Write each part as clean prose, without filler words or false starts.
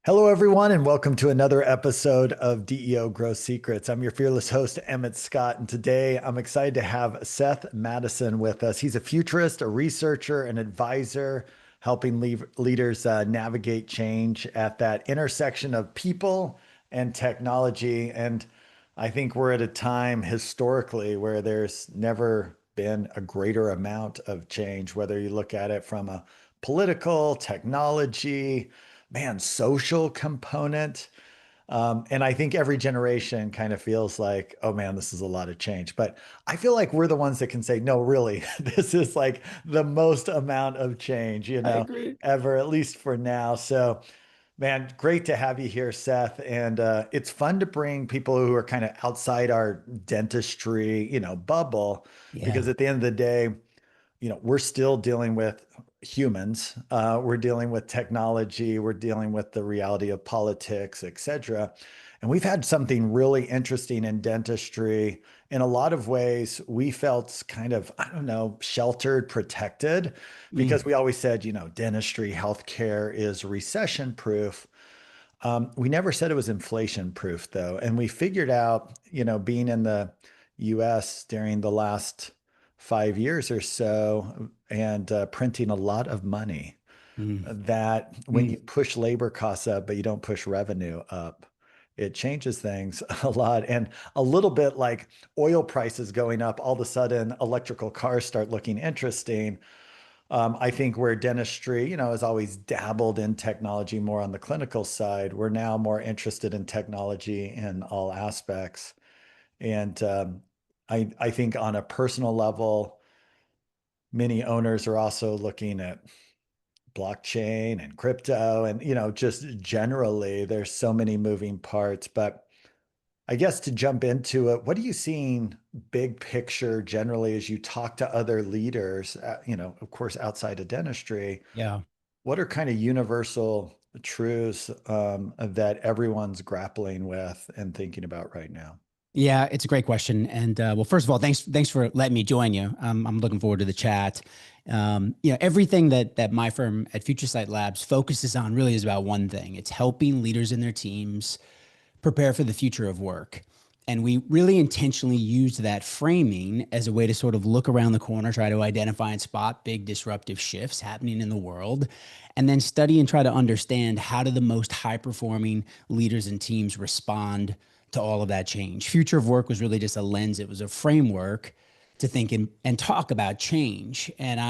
Hello, everyone, and welcome to another episode of DEO Growth Secrets. I'm your fearless host, Emmett Scott, and today I'm excited to have Seth Mattison with us. He's a futurist, a researcher, an advisor, helping leaders navigate change at that intersection of people and technology. And I think we're at a time historically where there's never been a greater amount of change, whether you look at it from a political, technology, man, social component. And I think every generation kind of feels like, oh man, this is a lot of change. But I feel like we're the ones that can say, no, really, this is like the most amount of change, I agree. ever, at least for now. So, man, great to have you here, Seth. And it's fun to bring people who are kind of outside our dentistry, bubble, Yeah. because at the end of the day, we're still dealing with humans. We're dealing with technology. We're dealing with the reality of politics, et cetera. And we've had something really interesting in dentistry. In a lot of ways, we felt kind of, I don't know, sheltered, protected, because Mm. we always said, dentistry, healthcare is recession proof. We never said it was inflation proof, though. And we figured out, being in the US during the last 5 years or so and printing a lot of money, Mm. that when Mm. you push labor costs up, but you don't push revenue up, it changes things a lot. And a little bit like oil prices going up, all of a sudden electrical cars start looking interesting. I think where dentistry, has always dabbled in technology more on the clinical side, we're now more interested in technology in all aspects. And I think on a personal level, many owners are also looking at blockchain and crypto and, just generally, there's so many moving parts. But I guess to jump into it, what are you seeing big picture generally as you talk to other leaders, of course, outside of dentistry? Yeah. What are kind of universal truths that everyone's grappling with and thinking about right now? Yeah, it's a great question. And well, first of all, thanks for letting me join you. I'm looking forward to the chat. Everything that my firm at Future Sight Labs focuses on really is about one thing. It's helping leaders in their teams prepare for the future of work. And we really intentionally used that framing as a way to sort of look around the corner, try to identify and spot big disruptive shifts happening in the world, and then study and try to understand how do the most high performing leaders and teams respond to all of that change. Future of work was really just a lens, it was a framework to think and talk about change. And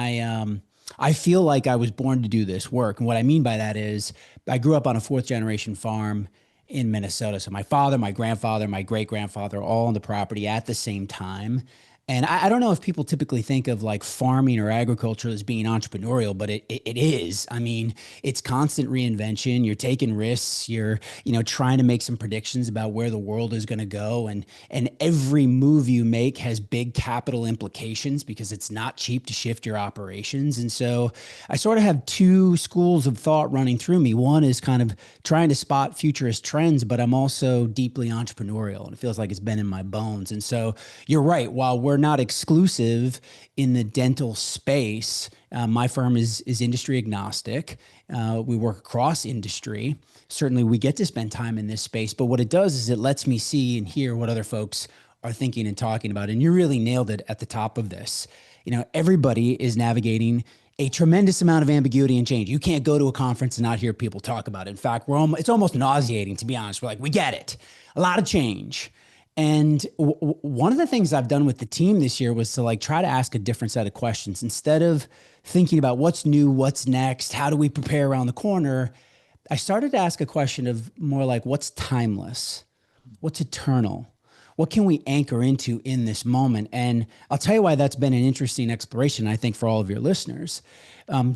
I feel like I was born to do this work. And what I mean by that is I grew up on a fourth generation farm in Minnesota. So my father, my grandfather, my great grandfather, all on the property at the same time. And I don't know if people typically think of like farming or agriculture as being entrepreneurial, but it is. I mean, it's constant reinvention. You're taking risks. You're, trying to make some predictions about where the world is going to go. And every move you make has big capital implications because it's not cheap to shift your operations. And so I sort of have two schools of thought running through me. One is kind of trying to spot futurist trends, but I'm also deeply entrepreneurial and it feels like it's been in my bones. And so you're right. While we're not exclusive in the dental space, my firm is industry agnostic. We work across industry. Certainly, we get to spend time in this space. But what it does is it lets me see and hear what other folks are thinking and talking about. And you really nailed it at the top of this. Everybody is navigating a tremendous amount of ambiguity and change. You can't go to a conference and not hear people talk about it. In fact, it's almost nauseating, to be honest. We're like, we get it. A lot of change. And one of the things I've done with the team this year was to like try to ask a different set of questions instead of thinking about what's new, what's next, how do we prepare around the corner. I started to ask a question of more like what's timeless, what's eternal, what can we anchor into in this moment? And I'll tell you why that's been an interesting exploration, I think, for all of your listeners.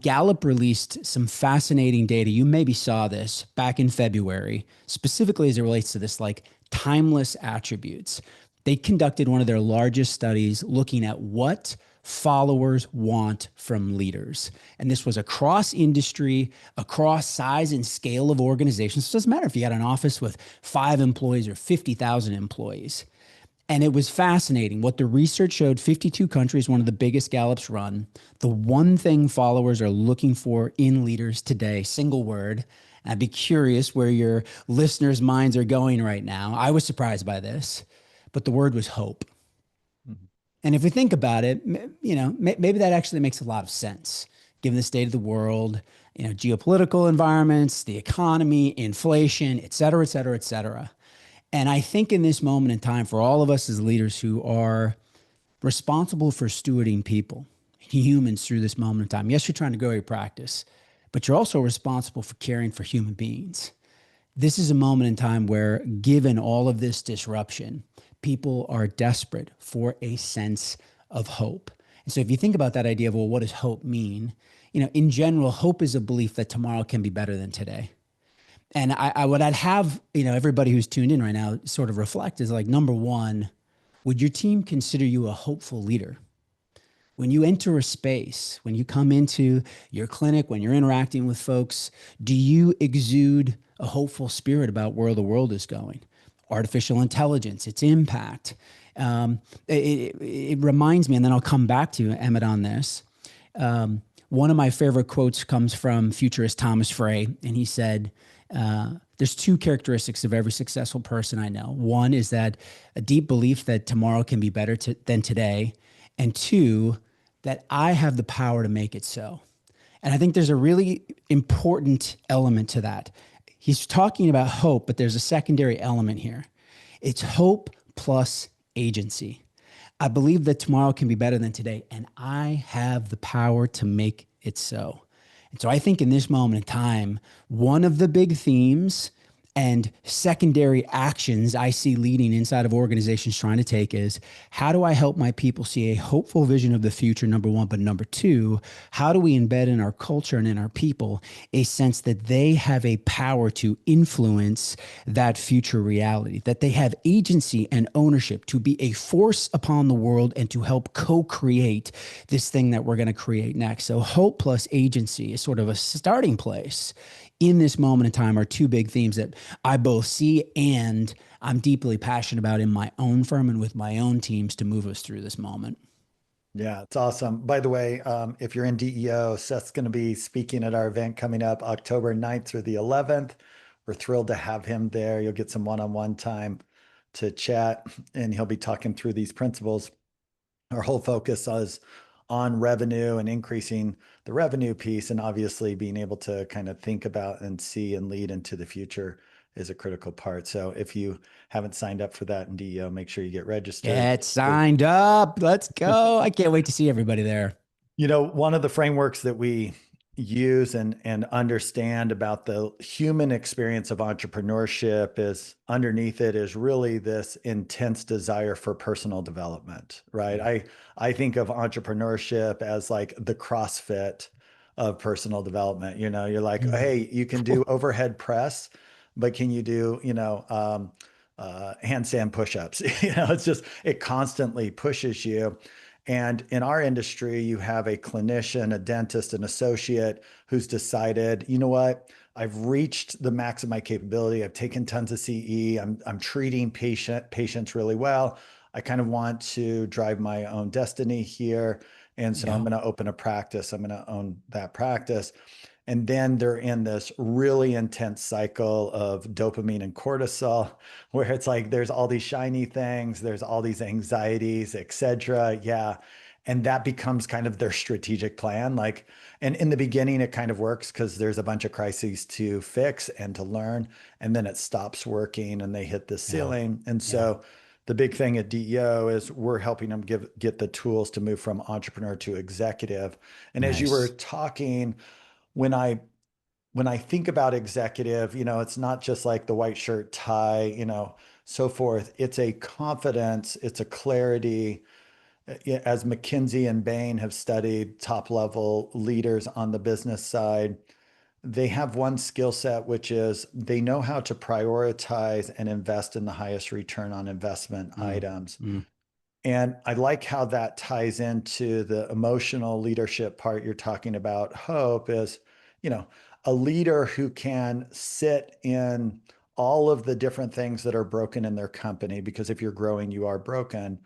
Gallup released some fascinating data. You maybe saw this back in February, specifically as it relates to this like timeless attributes. They conducted one of their largest studies looking at what followers want from leaders. And this was across industry, across size and scale of organizations. So it doesn't matter if you got an office with 5 employees or 50,000 employees. And it was fascinating. What the research showed, 52 countries, one of the biggest Gallups run, the one thing followers are looking for in leaders today, single word, I'd be curious where your listeners' minds are going right now. I was surprised by this, but the word was hope. Mhm. And if we think about it, maybe that actually makes a lot of sense given the state of the world, geopolitical environments, the economy, inflation, et cetera, et cetera, et cetera. And I think in this moment in time, for all of us as leaders who are responsible for stewarding people, humans through this moment in time, yes, you're trying to grow your practice, but you're also responsible for caring for human beings. This is a moment in time where, given all of this disruption, people are desperate for a sense of hope. And so, if you think about that idea of, well, what does hope mean? In general, hope is a belief that tomorrow can be better than today. And what I'd have, everybody who's tuned in right now sort of reflect is like, number one, would your team consider you a hopeful leader? When you enter a space, when you come into your clinic, when you're interacting with folks, do you exude a hopeful spirit about where the world is going? Artificial intelligence, its impact. It reminds me, and then I'll come back to Emmett on this. One of my favorite quotes comes from futurist Thomas Frey, and he said, there's two characteristics of every successful person I know. One is that a deep belief that tomorrow can be better than today. And two, that I have the power to make it so. And I think there's a really important element to that. He's talking about hope, but there's a secondary element here. It's hope plus agency. I believe that tomorrow can be better than today, and I have the power to make it so. And so I think in this moment in time, one of the big themes and secondary actions I see leading inside of organizations trying to take is, how do I help my people see a hopeful vision of the future, number one, but number two, how do we embed in our culture and in our people a sense that they have a power to influence that future reality, that they have agency and ownership to be a force upon the world and to help co-create this thing that we're going to create next. So hope plus agency is sort of a starting place in this moment in time are two big themes that I both see and I'm deeply passionate about in my own firm and with my own teams to move us through this moment. Yeah, it's awesome. By the way, if you're in DEO, Seth's going to be speaking at our event coming up October 9th through the 11th. We're thrilled to have him there. You'll get some one-on-one time to chat, and he'll be talking through these principles. Our whole focus is on revenue and increasing the revenue piece, and obviously being able to kind of think about and see and lead into the future is a critical part. So if you haven't signed up for that in DEO, make sure you get registered. Get signed up. Let's go. I can't wait to see everybody there. One of the frameworks that we use and understand about the human experience of entrepreneurship is underneath it is really this intense desire for personal development, right? I think of entrepreneurship as like the CrossFit of personal development. You're like, hey, you can do overhead press, but can you do, handstand push-ups? It constantly pushes you. And in our industry, you have a clinician, a dentist, an associate who's decided, you know what? I've reached the max of my capability. I've taken tons of CE. I'm treating patients really well. I kind of want to drive my own destiny here. And so I'm Yeah. going to open a practice. I'm going to own that practice. And then they're in this really intense cycle of dopamine and cortisol, where it's like there's all these shiny things, there's all these anxieties, etc. Yeah. And that becomes kind of their strategic plan. And in the beginning, it kind of works because there's a bunch of crises to fix and to learn. And then it stops working and they hit the Yeah. ceiling. And Yeah. so the big thing at DEO is we're helping them get the tools to move from entrepreneur to executive. And as you were Nice. talking, when I when I think about executive, it's not just like the white shirt, tie, so forth. It's a confidence, it's a clarity. As McKinsey and Bain have studied top level leaders on the business side, they have one skill set, which is they know how to prioritize and invest in the highest return on investment Mm, items. mm, And I like how that ties into the emotional leadership part you're talking about. Hope is, you know, a leader who can sit in all of the different things that are broken in their company, because if you're growing, you are broken,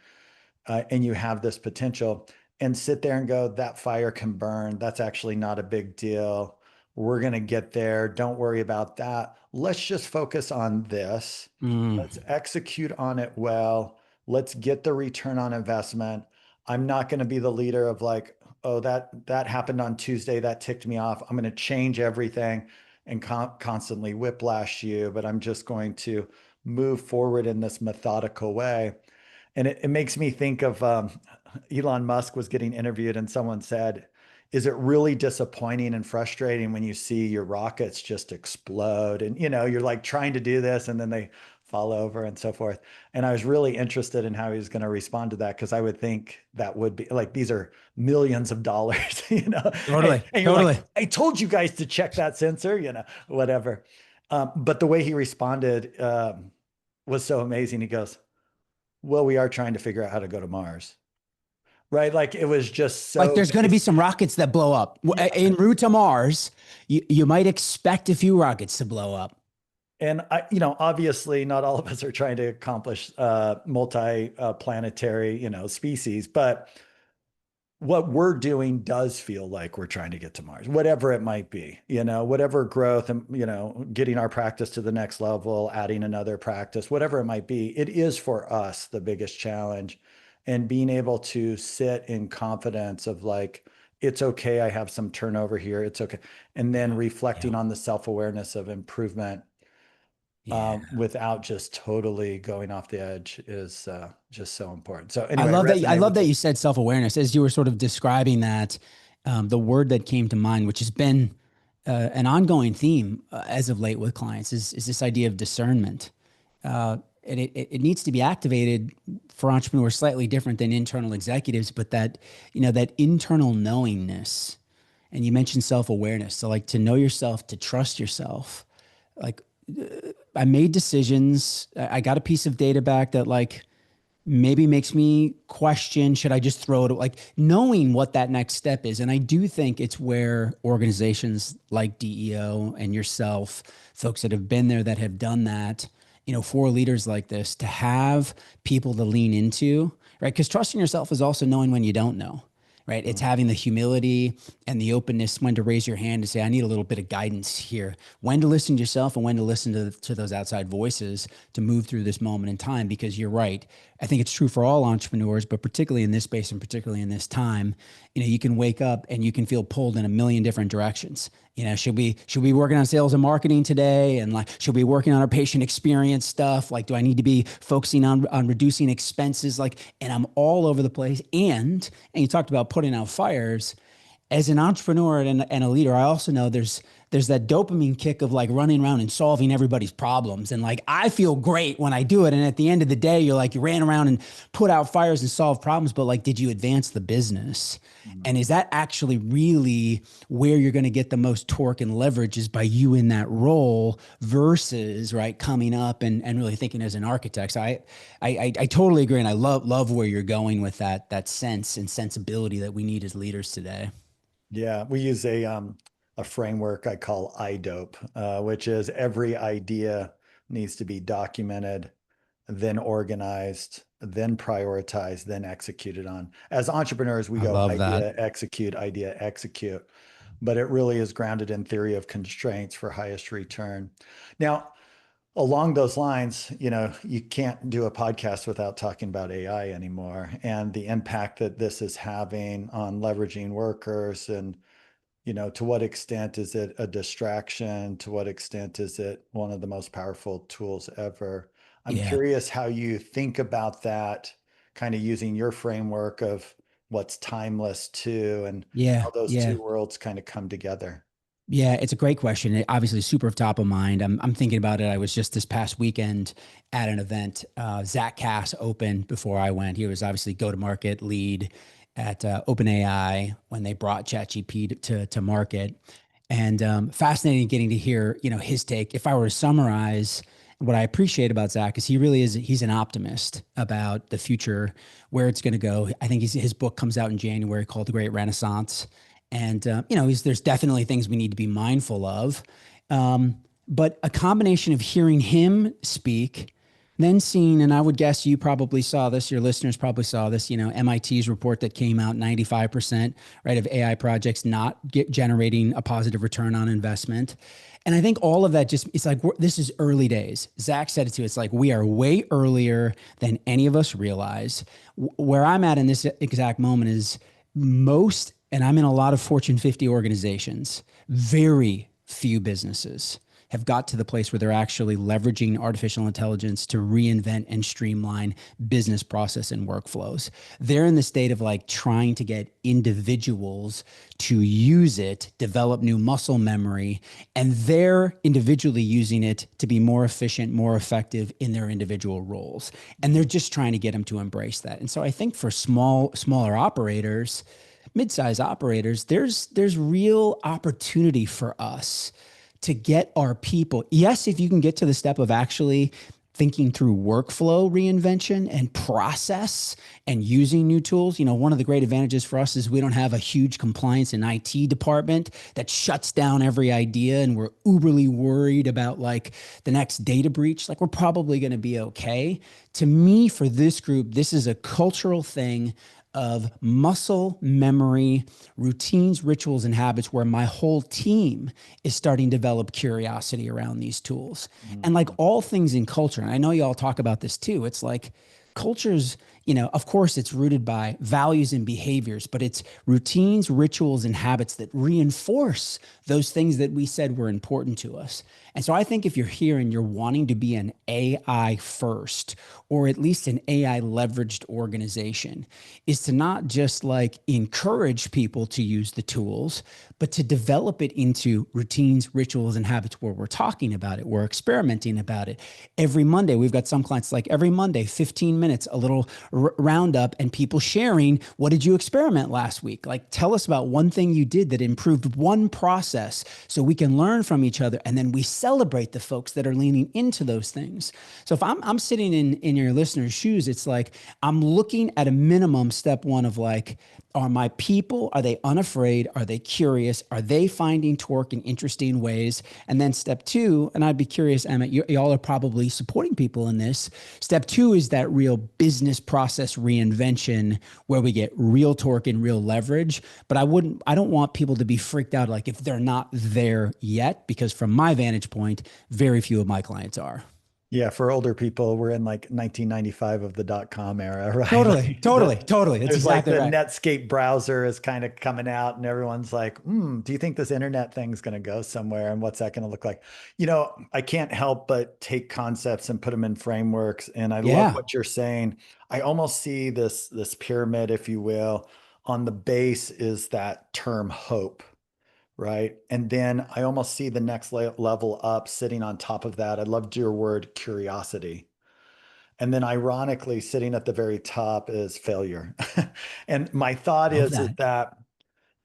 and you have this potential, and sit there and go, that fire can burn. That's actually not a big deal. We're going to get there. Don't worry about that. Let's just focus on this. Mm. Let's execute on it well. Let's get the return on investment. I'm not going to be the leader of like, oh, that happened on Tuesday. That ticked me off. I'm going to change everything and constantly whiplash you, but I'm just going to move forward in this methodical way. And it makes me think of Elon Musk was getting interviewed, and someone said, is it really disappointing and frustrating when you see your rockets just explode? And you're like trying to do this and then they fall over and so forth. And I was really interested in how he was going to respond to that, because I would think that would be like, these are millions of dollars, Totally. and you're like, Totally. I told you guys to check that sensor, whatever. But the way he responded was so amazing. He goes, well, we are trying to figure out how to go to Mars. Right. Like it was just Like so there's going to be basic. some rockets that blow up Yeah. en route to Mars. You might expect a few rockets to blow up. And obviously not all of us are trying to accomplish multi-planetary, species, but what we're doing does feel like we're trying to get to Mars, whatever it might be, whatever growth and, getting our practice to the next level, adding another practice, whatever it might be, it is for us the biggest challenge. And being able to sit in confidence of like, it's okay, I have some turnover here, it's okay. And then Yeah. reflecting on the self-awareness of improvement Yeah. without just totally going off the edge is just so important. So I anyway, love that. I resonate love with that you. you said self-awareness as you were sort of describing that. The word that came to mind, which has been an ongoing theme as of late with clients, is this idea of discernment. And it needs to be activated for entrepreneurs slightly different than internal executives, but that internal knowingness. And you mentioned self-awareness. So like to know yourself, to trust yourself. Like I made decisions. I got a piece of data back that like maybe makes me question, should I just throw it, like knowing what that next step is. And I do think it's where organizations like DEO and yourself, folks that have been there, that have done that, for leaders like this, to have people to lean into, right? Because trusting yourself is also knowing when you don't know, right? It's having the humility and the openness when to raise your hand and say, I need a little bit of guidance here, when to listen to yourself and when to listen to those outside voices to move through this moment in time. Because you're right. I think it's true for all entrepreneurs, but particularly in this space and particularly in this time, you can wake up and you can feel pulled in a million different directions. Should we be working on sales and marketing today? And like, should we be working on our patient experience stuff? Like, do I need to be focusing on reducing expenses? Like, and I'm all over the place. And you talked about putting out fires. As an entrepreneur and a leader, I also know there's that dopamine kick of like running around and solving everybody's problems. And like, I feel great when I do it. And at the end of the day, you're like, you ran around and put out fires and solved problems, but like, did you advance the business? And is that actually really where you're going to get the most torque and leverage, is by you in that role versus right coming up and really thinking as an architect. So I totally agree. And I love where you're going with that sense and sensibility that we need as leaders today. Yeah, we use a framework I call iDope, which is every idea needs to be documented, then organized, then prioritized, then executed on. As entrepreneurs, we I go love that. idea, execute, idea, execute, but it really is grounded in theory of constraints for highest return. Now, along those lines, you can't do a podcast without talking about AI anymore, and the impact that this is having on leveraging workers. And to what extent is it a distraction? To what extent is it one of the most powerful tools ever? I'm Yeah. curious how you think about that, kind of using your framework of what's timeless too, and Yeah. how those Yeah. two worlds kind of come together. Yeah, it's a great question. Obviously, super top of mind. I'm thinking about it. I was just this past weekend at an event. Zach Cass opened before I went. He was obviously go-to-market lead at OpenAI when they brought ChatGPT to market, and fascinating getting to hear his take. If I were to summarize what I appreciate about Zach, is he's an optimist about the future, where it's going to go. I think his book comes out in January called The Great Renaissance. And, there's definitely things we need to be mindful of. But a combination of hearing him speak, then seeing, and I would guess you probably saw this, your listeners probably saw this, you know, MIT's report that came out, 95%, right, of AI projects not generating a positive return on investment. And I think all of that just, it's like, this is early days. Zach said it too. It's like, we are way earlier than any of us realize. Where I'm at in this exact moment is most, and I'm in a lot of Fortune 50 organizations, very few businesses have got to the place where they're actually leveraging artificial intelligence to reinvent and streamline business process and workflows. They're in the state of like trying to get individuals to use it, develop new muscle memory, and they're individually using it to be more efficient, more effective in their individual roles. And they're just trying to get them to embrace that. And so I think for smaller operators, mid-size operators, there's real opportunity for us to get our people. Yes, if you can get to the step of actually thinking through workflow reinvention and process and using new tools. You know, one of the great advantages for us is we don't have a huge compliance and IT department that shuts down every idea and we're uberly worried about like the next data breach. Like, we're probably going to be okay. To me, for this group, this is a cultural thing of muscle memory, routines, rituals, and habits where my whole team is starting to develop curiosity around these tools. Mm-hmm. And like all things in culture, and I know y'all talk about this too, it's like culture's, you know, of course it's rooted by values and behaviors, but it's routines, rituals, and habits that reinforce those things that we said were important to us. And so I think if you're here and you're wanting to be an AI first, or at least an AI leveraged organization, is to not just like encourage people to use the tools, but to develop it into routines, rituals, and habits where we're talking about it, we're experimenting about it. Every Monday, we've got some clients like every Monday, 15 minutes, a little roundup and people sharing, what did you experiment last week? Like, tell us about one thing you did that improved one process so we can learn from each other. And then we celebrate the folks that are leaning into those things. So if I'm sitting in your listeners' shoes, it's like, I'm looking at a minimum step one of like, are my people, are they unafraid? Are they curious? Are they finding torque in interesting ways? And then step two, and I'd be curious, Emmett, y'all are probably supporting people in this. Step two is that real business process reinvention where we get real torque and real leverage. But I don't want people to be freaked out like if they're not there yet, because from my vantage point, very few of my clients are. Yeah, for older people, we're in like 1995 of the .com era, right? Totally, Like totally. That's there's like exactly the right. Netscape browser is kind of coming out, and everyone's like, do you think this internet thing's going to go somewhere? And what's that going to look like? You know, I can't help but take concepts and put them in frameworks. And I love Yeah. what you're saying. I almost see this pyramid, if you will. On the base is that term hope, right? And then I almost see the next level up sitting on top of that. I loved your word curiosity. And then ironically, sitting at the very top is failure. And my thought Love is that. that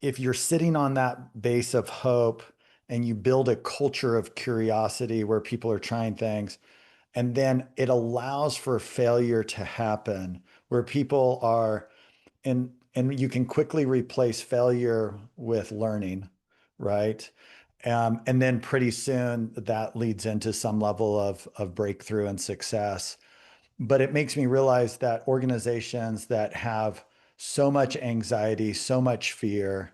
if you're sitting on that base of hope and you build a culture of curiosity where people are trying things, and then it allows for failure to happen, where people are and you can quickly replace failure with learning, right? And then pretty soon that leads into some level of breakthrough and success. But it makes me realize that organizations that have so much anxiety, so much fear,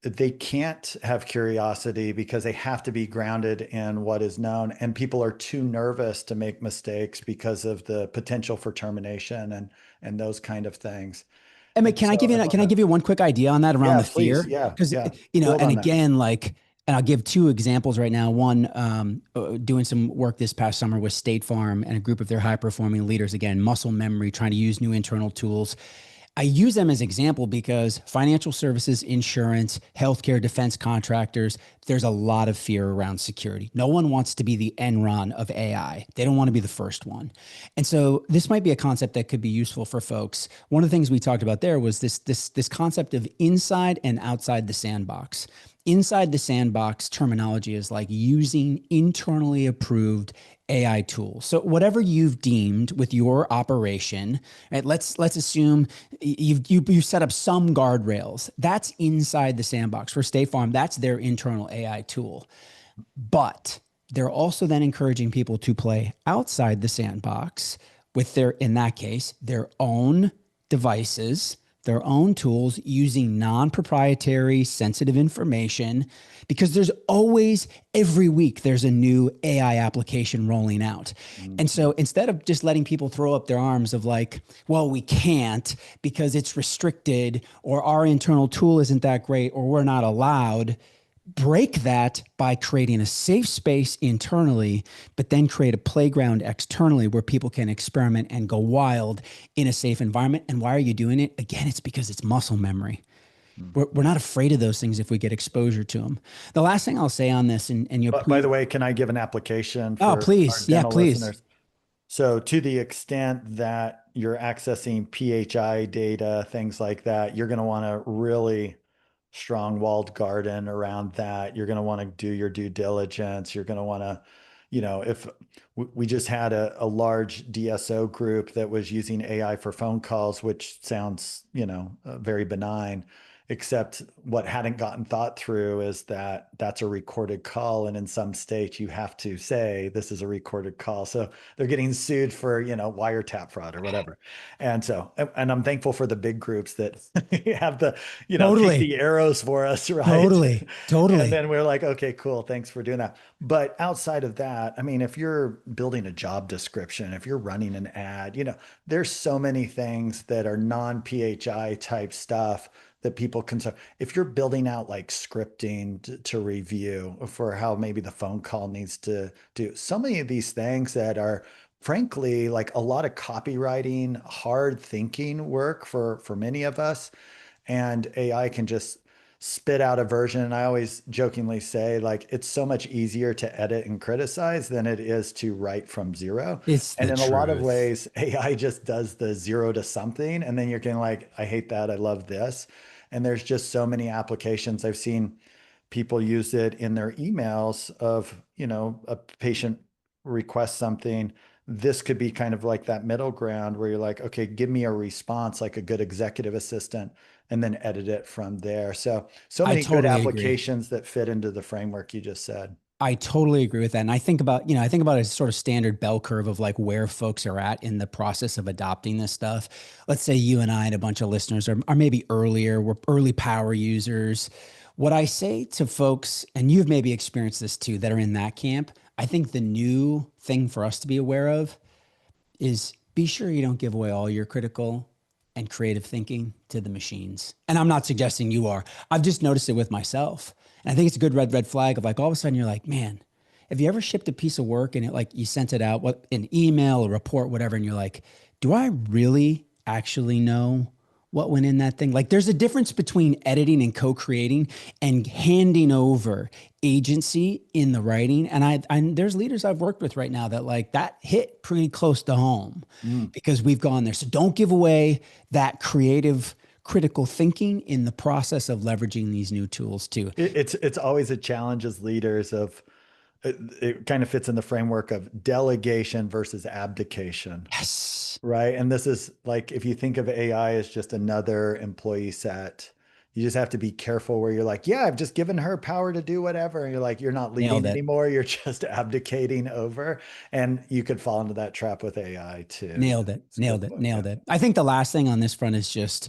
they can't have curiosity because they have to be grounded in what is known. And people are too nervous to make mistakes because of the potential for termination and those kind of things. Emmett, And can I so give I you love can I that. give you one quick idea on that around Yeah, the please. fear? Yeah, Because yeah. you know, Build and on that. again, like, and I'll give two examples right now. One, doing some work this past summer with State Farm and a group of their high performing leaders. Again, muscle memory, trying to use new internal tools. I use them as example because financial services, insurance, healthcare, defense contractors, there's a lot of fear around security. No one wants to be the Enron of AI. They don't want to be the first one. And so this might be a concept that could be useful for folks. One of the things we talked about there was this concept of inside and outside the sandbox. Inside the sandbox terminology is like using internally approved AI tools. So whatever you've deemed with your operation, right? Let's assume you've set up some guardrails. That's inside the sandbox. For State Farm, that's their internal AI tool. But they're also then encouraging people to play outside the sandbox with their, in that case, their own devices, their own tools using non-proprietary sensitive information, because there's always, every week, there's a new AI application rolling out. And Mhm. so instead of just letting people throw up their arms of like, well, we can't because it's restricted, or our internal tool isn't that great, or we're not allowed, break that by creating a safe space internally, but then create a playground externally where people can experiment and go wild in a safe environment. And why are you doing it? Again, it's because it's muscle memory. We're not afraid of those things if we get exposure to them. The last thing I'll say on this, and you'll But by please, the way, can I give an application oh, for our please. Yeah, dental please. listeners? So to the extent that you're accessing PHI data, things like that, you're going to want a really strong walled garden around that. You're going to want to do your due diligence. You're going to want to, if we just had a large DSO group that was using AI for phone calls, which sounds, very benign, except what hadn't gotten thought through is that that's a recorded call. And in some states, you have to say this is a recorded call. So they're getting sued for, wiretap fraud or whatever. And so, and I'm thankful for the big groups that have the, kick Totally. the arrows for us, right? Totally. And Totally. then we're like, okay, cool. Thanks for doing that. But outside of that, I mean, if you're building a job description, if you're running an ad, there's so many things that are non-PHI type stuff that people can. If you're building out like scripting to review for how maybe the phone call needs to do, so many of these things that are frankly like a lot of copywriting, hard thinking work for many of us, and AI can just spit out a version. And I always jokingly say, like, it's so much easier to edit and criticize than it is to write from zero. It's And the in a lot of truth. ways, AI just does the zero to something. And then you're getting like, I hate that. I love this. And there's just so many applications. I've seen people use it in their emails of, a patient requests something. This could be kind of like that middle ground where you're like, okay, give me a response like a good executive assistant, and then edit it from there. So I many good totally agree. applications that fit into the framework you just said. I totally agree with that. And I think about a sort of standard bell curve of like where folks are at in the process of adopting this stuff. Let's say you and I and a bunch of listeners are maybe earlier, we're early power users. What I say to folks, and you've maybe experienced this too, that are in that camp, I think the new thing for us to be aware of is be sure you don't give away all your critical and creative thinking to the machines. And I'm not suggesting you are. I've just noticed it with myself. And I think it's a good red flag of like all of a sudden you're like, man, have you ever shipped a piece of work and it like you sent it out, what, an email, a report, whatever, and you're like, do I really actually know what went in that thing? Like there's a difference between editing and co-creating and handing over agency in the writing. And there's leaders I've worked with right now that like that hit pretty close to home Mm. because we've gone there. So don't give away that creative critical thinking in the process of leveraging these new tools too. It's always a challenge as leaders of it kind of fits in the framework of delegation versus abdication. Yes. Right. And this is like, if you think of AI as just another employee set, you just have to be careful where you're like, yeah, I've just given her power to do whatever. And you're like, you're not Nailed leading it. anymore. You're just abdicating over. And you could fall into that trap with AI too. Nailed it. It's a Nailed good it. point. Yeah. Nailed it. I think the last thing on this front is just,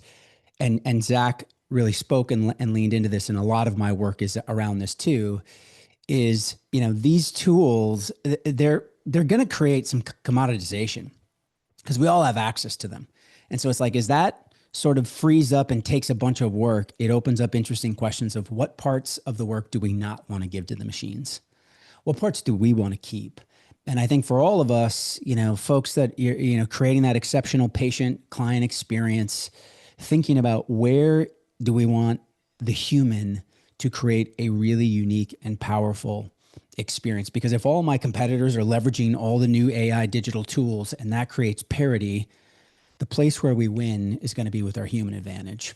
and Zach really spoke and leaned into this, and a lot of my work is around this too, is, these tools, they're going to create some commoditization because we all have access to them. And so it's like, as that sort of frees up and takes a bunch of work, it opens up interesting questions of what parts of the work do we not want to give to the machines? What parts do we want to keep? And I think for all of us, folks that you're, creating that exceptional patient client experience, thinking about where do we want the human to create a really unique and powerful experience? Because if all my competitors are leveraging all the new AI digital tools and that creates parity, the place where we win is going to be with our human advantage.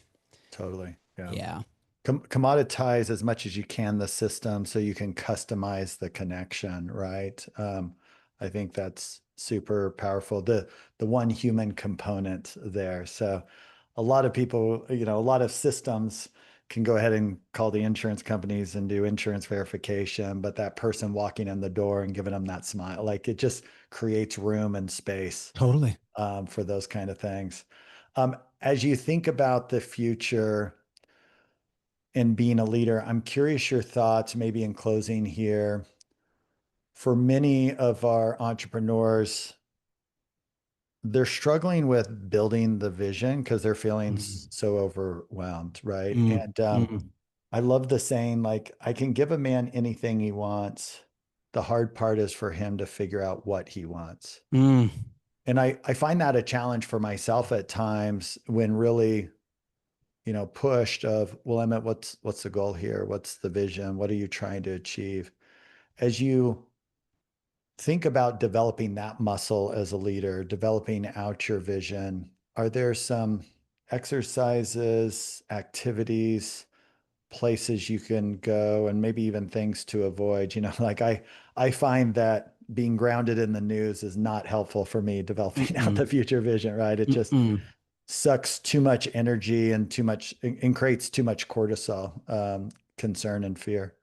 Totally. Yeah. Yeah. Commoditize as much as you can the system so you can customize the connection, right? I think that's super powerful. The one human component there. So a lot of people, a lot of systems can go ahead and call the insurance companies and do insurance verification, but that person walking in the door and giving them that smile, like it just creates room and space Totally. for those kind of things. As you think about the future in being a leader, I'm curious your thoughts, maybe in closing here. For many of our entrepreneurs, they're struggling with building the vision because they're feeling Mm, so overwhelmed, right? mm, And mm, I love the saying, like, I can give a man anything he wants. The hard part is for him to figure out what he wants. mm, And I find that a challenge for myself at times when really, pushed of, well, Emmett, what's the goal here? What's the vision? What are you trying to achieve? As you think about developing that muscle as a leader, developing out your vision, are there some exercises, activities, places you can go, and maybe even things to avoid? Like I find that being grounded in the news is not helpful for me developing out mm, the future vision, right? It mm, just mm. sucks too much energy and too much and creates too much cortisol, concern and fear.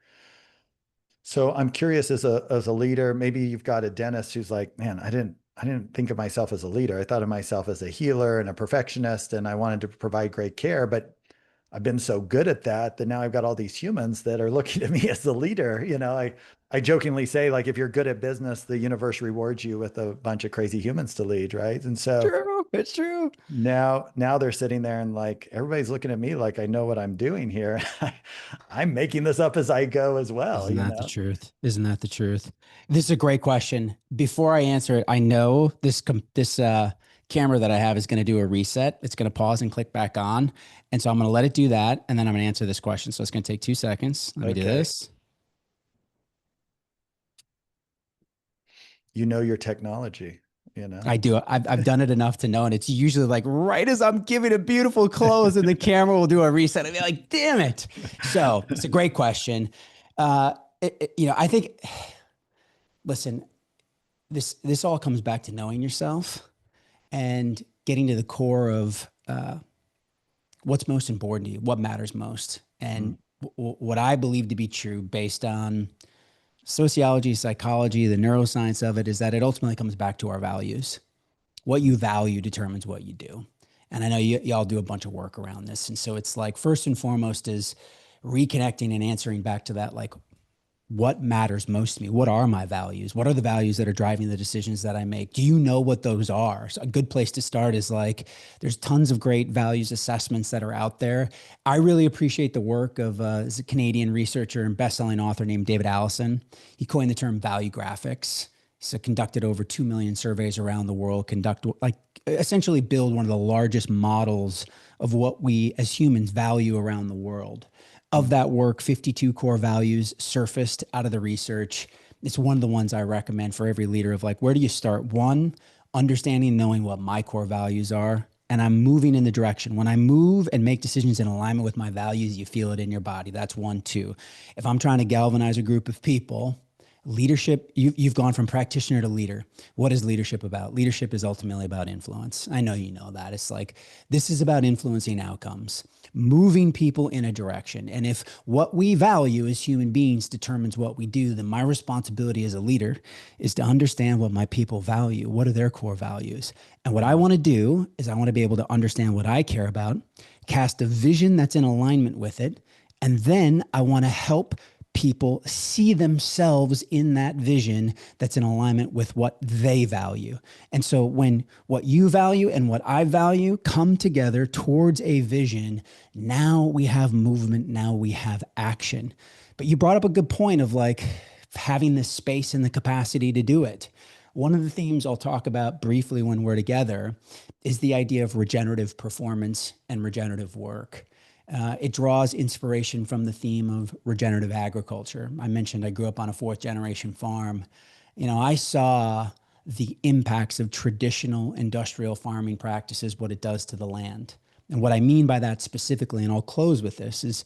So I'm curious, as a leader, maybe you've got a dentist who's like, man, I didn't think of myself as a leader. I thought of myself as a healer and a perfectionist, and I wanted to provide great care, but I've been so good at that that now I've got all these humans that are looking at me as the leader. I jokingly say, like, if you're good at business, the universe rewards you with a bunch of crazy humans to lead, right? And so True. It's true. now they're sitting there and like everybody's looking at me like I know what I'm doing here. I'm making this up as I go as well, Isn't that the truth? Isn't that the truth? This is a great question. Before I answer it, I know this camera that I have is going to do a reset. It's going to pause and click back on, and so I'm going to let it do that, and then I'm going to answer this question. So it's going to take 2 seconds. Let me do Okay. this. You know your technology, you know? I do. I've done it enough to know, and it's usually like right as I'm giving a beautiful close, and the camera will do a reset. I'll be like, "Damn it!" So it's a great question. I think. Listen, this all comes back to knowing yourself and getting to the core of what's most important to you, what matters most, Mm, and what I believe to be true based on sociology, psychology, the neuroscience of it is that it ultimately comes back to our values. What you value determines what you do. And I know y'all do a bunch of work around this. And so it's like, first and foremost is reconnecting and answering back to that, like, what matters most to me? What are my values? What are the values that are driving the decisions that I make? Do you know what those are? So a good place to start is like, there's tons of great values assessments that are out there. I really appreciate the work of a Canadian researcher and best-selling author named David Allison. He coined the term value graphics. He's conducted over 2 million surveys around the world, essentially build one of the largest models of what we as humans value around the world. Of mm, that work, 52 core values surfaced out of the research. It's one of the ones I recommend for every leader of like, where do you start? One, understanding, knowing what my core values are. And I'm moving in the direction. When I move and make decisions in alignment with my values, you feel it in your body. That's one. Two, if I'm trying to galvanize a group of people, leadership, you've gone from practitioner to leader. What is leadership about? Leadership is ultimately about influence. I know you know that. It's like, this is about influencing outcomes, moving people in a direction. And if what we value as human beings determines what we do, then my responsibility as a leader is to understand what my people value. What are their core values? And what I mm, want to do is I want to be able to understand what I care about, cast a vision that's in alignment with it. And then I want to help people see themselves in that vision that's in alignment with what they value. And so when what you value and what I value come together towards a vision, now we have movement, now we have action. But you brought up a good point of like having the space and the capacity to do it. One of the themes I'll talk about briefly when we're together is the idea of regenerative performance and regenerative work. It draws inspiration from the theme of regenerative agriculture. I mentioned I grew up on a fourth generation farm. I saw the impacts of traditional industrial farming practices, what it does to the land. And what I mean by that specifically, and I'll close with this, is,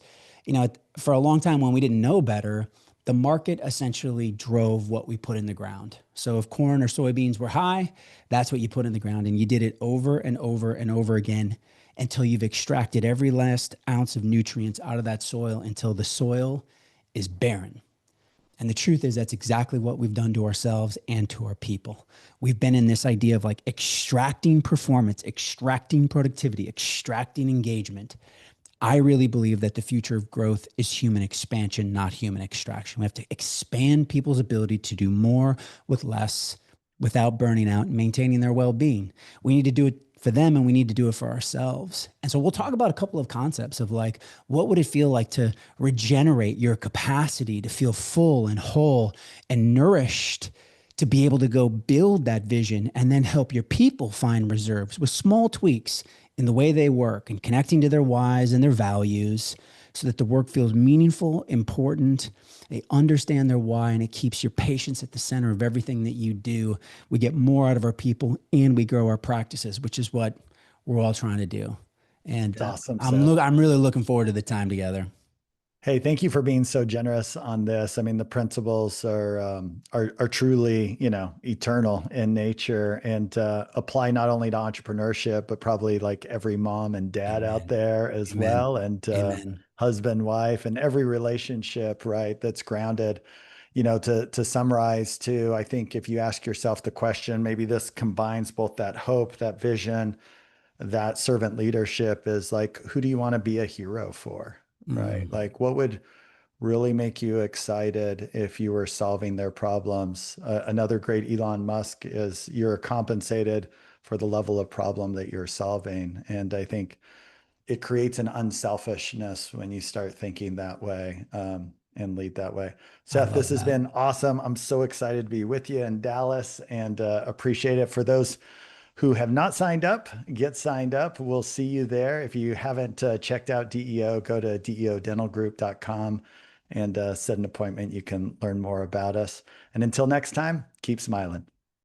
for a long time when we didn't know better, the market essentially drove what we put in the ground. So if corn or soybeans were high, that's what you put in the ground. And you did it over and over and over again. until you've extracted every last ounce of nutrients out of that soil until the soil is barren. And the truth is, that's exactly what we've done to ourselves and to our people. We've been in this idea of like extracting performance, extracting productivity, extracting engagement. I really believe that the future of growth is human expansion, not human extraction. We have to expand people's ability to do more with less without burning out and maintaining their well being. We need to do it for them and we need to do it for ourselves. And so we'll talk about a couple of concepts of like, what would it feel like to regenerate your capacity to feel full and whole and nourished, to be able to go build that vision and then help your people find reserves with small tweaks in the way they work and connecting to their whys and their values so that the work feels meaningful, important. They understand their why, and it keeps your patients at the center of everything that you do. We get more out of our people and we grow our practices, which is what we're all trying to do. And Awesome, Seth. I'm really looking forward to the time together. Hey, thank you for being so generous on this. I mean, the principles are truly, eternal in nature and apply not only to entrepreneurship, but probably like every mom and dad out Amen. there as Amen. well, and Amen. husband, wife, and every relationship, right? That's grounded. To summarize too, I think if you ask yourself the question, maybe this combines both that hope, that vision, that servant leadership is like, who do you want to be a hero for? Right? Mm, Like, what would really make you excited if you were solving their problems? Another great Elon Musk is you're compensated for the level of problem that you're solving. And I think it creates an unselfishness when you start thinking that way and lead that way. I Seth, this love has that. been awesome. I'm so excited to be with you in Dallas and appreciate it. For those who have not signed up, get signed up. We'll see you there. If you haven't checked out DEO, go to deodentalgroup.com and set an appointment. You can learn more about us. And until next time, keep smiling.